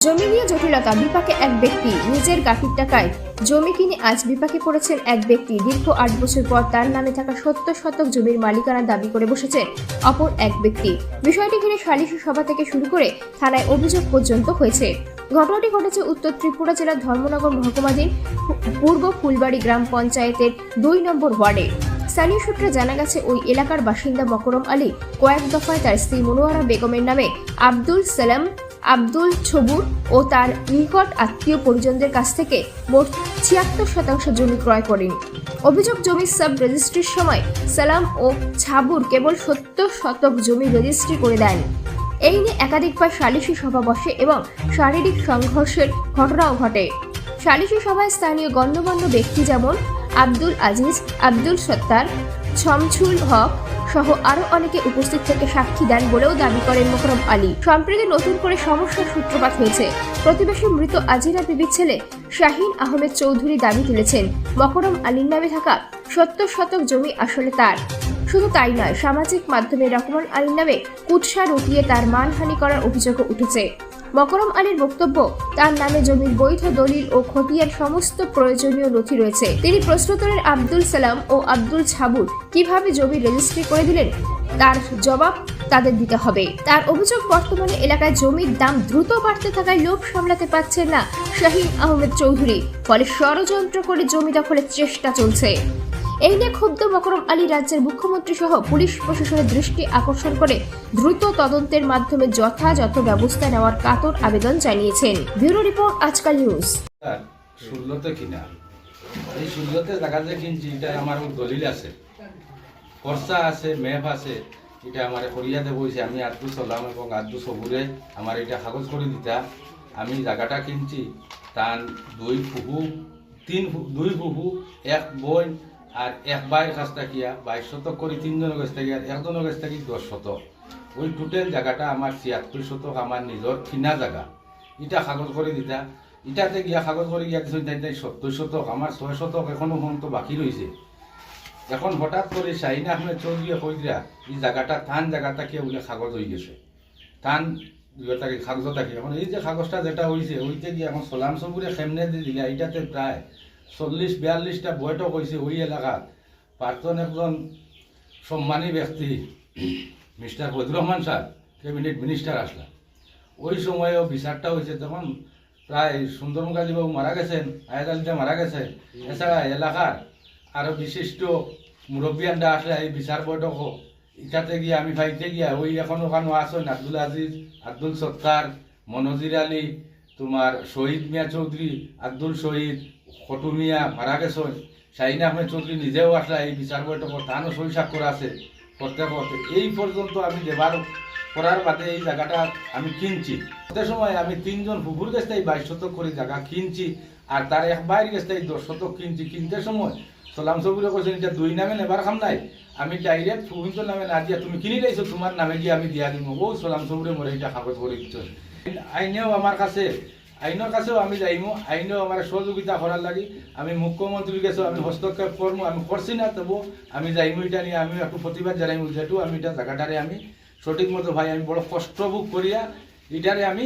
জমি নিয়ে জটিলতা। বিপাকে এক ব্যক্তি। নিজের গাফির টাকায় জমি কিনে আজ বিপাকে পড়েছেন এক ব্যক্তি। দীর্ঘ 8 বছর পর তার নামে থাকা 70 শতক জমির মালিকানা দাবি করে বসেছে অপর এক ব্যক্তি। বিষয়টি ঘিরে সালিশি সভা থেকে শুরু করে থানায় অভিযোগ পর্যন্ত হয়েছে। ঘটনাটি ঘটেছে উত্তর ত্রিপুরা জেলার ধর্মনগর মহকুমাধীন পূর্ব ফুলবাড়ি গ্রাম পঞ্চায়েতের 2 নম্বর ওয়ার্ডে। স্থানীয় সূত্রে জানা গেছে, ওই এলাকার বাসিন্দা মকরম আলী কয়েক দফায় তার স্ত্রী মনোয়ারা বেগমের নামে আব্দুল সালাম, আব্দুল ছবুর ও তার নিকট আত্মীয় পরিজনদের কাছ থেকে মোট 76% জমি ক্রয় করেন। অভিযোগ, জমির সাব রেজিস্ট্রির সময় সালাম ও ছাবুর কেবল 70 শতক জমি রেজিস্ট্রি করে দেন। এই নিয়ে একাধিকবার সালিশি সভা বসে এবং শারীরিক সংঘর্ষের ঘটনাও ঘটে। সালিশি সভায় স্থানীয় গণ্যমান্য ব্যক্তি যেমন আব্দুল আজিজ, আব্দুল সত্তার, শমছুল হক সহ আরো অনেকে উপস্থিত থেকে সাক্ষী দেন বলেও দাবি করেন মকরম আলী। সম্প্রতি নতুন করে সমস্যার সূত্রপাত হয়েছে। প্রতিবেশী মৃত আজিরা বিবির ছেলে শাহিন আহমেদ চৌধুরী দাবি তুলেছেন, মকরম আলীর নামে থাকা 70 শতক জমি আসলে তার। শুধু তাই নয়, সামাজিক মাধ্যমে রহমান আলীর নামে কুৎসা রটিয়ে তার মানহানি করার অভিযোগও উঠেছে। মকরম আলীর বক্তব্য, তার নামে জমির বৈধ দলিল ও খতিয়ান সমস্ত প্রয়োজনীয় নথি রয়েছে। তিনি প্রশ্ন তোলেন, আব্দুল সালাম ও আব্দুল ছাবুর কিভাবে জমি রেজিস্ট্রি করে দিলেন, তার জবাব তাদের দিতে হবে। তার অভিযোগ, বর্তমানে এলাকায় জমির দাম দ্রুত বাড়তে থাকায় লোভ সামলাতে পারছেন না শাহিন আহমেদ চৌধুরী, ফলে ষড়যন্ত্র করে জমি দখলের চেষ্টা চলছে। এই নিয়ে ক্ষুব্ধ মকরম আলী রাজ্যের মুখ্যমন্ত্রী সহ পুলিশ প্রশাসনের দৃষ্টি আকর্ষণ করে দ্রুত তদন্তের মাধ্যমে যথাযথ ব্যবস্থা নেওয়ার কাতর আবেদন জানিয়েছেন। ব্যুরো রিপোর্ট, আজকাল নিউজ। ষোলোতে কিনা এই 16তে জায়গা যে কিনছি, এটা আমার দলিল আছে, খরচা আছে, ম্যাপ আছে। এটা আমার করিয়াতে বইছে, আমি আদু চলাম এবং আদু সবুরে আমার এটা কাগজ করে দিতা। আমি জায়গাটা কিনছি, তার 2 ফুফু 2 ফুফু 1 বোন আর 1 ভাইয়ের কাছ থাকিয়া 22 শতক করে 3 জনের কাছ থেকে, আর একজনের কাছ থেকে 10 শতক। ওই টোটাল জায়গাটা আমার 76 শতক আমার নিজের কিনা জায়গা। এটা কাগজ করে দিতা। ইটাতে গিয়া কাগজ করে গিয়া কিছু তাই 70 শতক, আমার 6 শতক এখনো পর্যন্ত বাকি রয়েছে। এখন হঠাৎ করে শাহিন আহমেদ চৌধুরী কইরা এই জায়গাটা থান জায়গাটা কে বলে কাগজ হয়ে গেছে, থান কাগজ থাকে। এখন এই যে কাগজটা যেটা হয়েছে, ওইতে গিয়ে এখন সোলাম সবুরে খেমনে দিয়ে দিলা। এটাতে প্রায় 40-42টা বৈঠক হয়েছে ওই এলাকার। প্রাক্তন একজন সম্মানী ব্যক্তি mister Fazlur Rahman sir, cabinet minister আসলা, ওই সময়েও বিচারটা হয়েছে। তখন প্রায় সুন্দরম গাজীবাবু মারা গেছেন, আয়াত আলীটা মারা গেছে। এছাড়া এলাকার আরো বিশিষ্ট মুরব্বিয়ানরা আসলে এই বিচার বৈঠক ইটাতে গিয়ে আমি ভাইতে গিয়া ওই এখন ওখানে আসেন আব্দুল আজিজ, আব্দুল সত্তার, মনজির আলী, তোমার শহীদ মিয়া চৌধুরী, আব্দুল শহীদ, খটু মিয়া মারা গেছেন। শাহিন আহমেদ চৌধুরী নিজেও আসলে এই বিচার বৈঠক, তারও সই স্বাক্ষর আছে করতে করতে। এই পর্যন্ত আমি দেবার করার বাদে এই জায়গাটা আমি কিনছি। সে সময় আমি 3 জন ফুফুর কাছ থেকে 22 শতক করে জায়গা কিনছি, আর তার 1 ভাইয়ের কাছ থেকে 10 শতক কিনছি। কিনতে সময় সোলাম সবুরে কৈছেন, এটা 2 নামে নেবার খাম নাই, আমি ডাইরেক্ট ফুফুর নামে না দিয়া তুমি কিনি লাইছো, তোমার নামে গিয়ে আমি দিয়া দিব। ও সোলাম সবুরে মরে এটা কাগজ করে দিচ্ছেন। আইনেও আমার কাছে, আইনের কাছেও আমি যাইমু, আইনেও আমার সহযোগিতা করার লাগি আমি মুখ্যমন্ত্রীর কাছেও আমি হস্তক্ষেপ করবো। আমি করছি না, তবু আমি যাইমু। এটা নিয়ে আমি একটু প্রতিবাদ জানাইমু, যেহেতু আমি এটা জায়গাটারে আমি সঠিক মতো ভাই আমি বড় কষ্ট ভোগ করিয়া এটারে আমি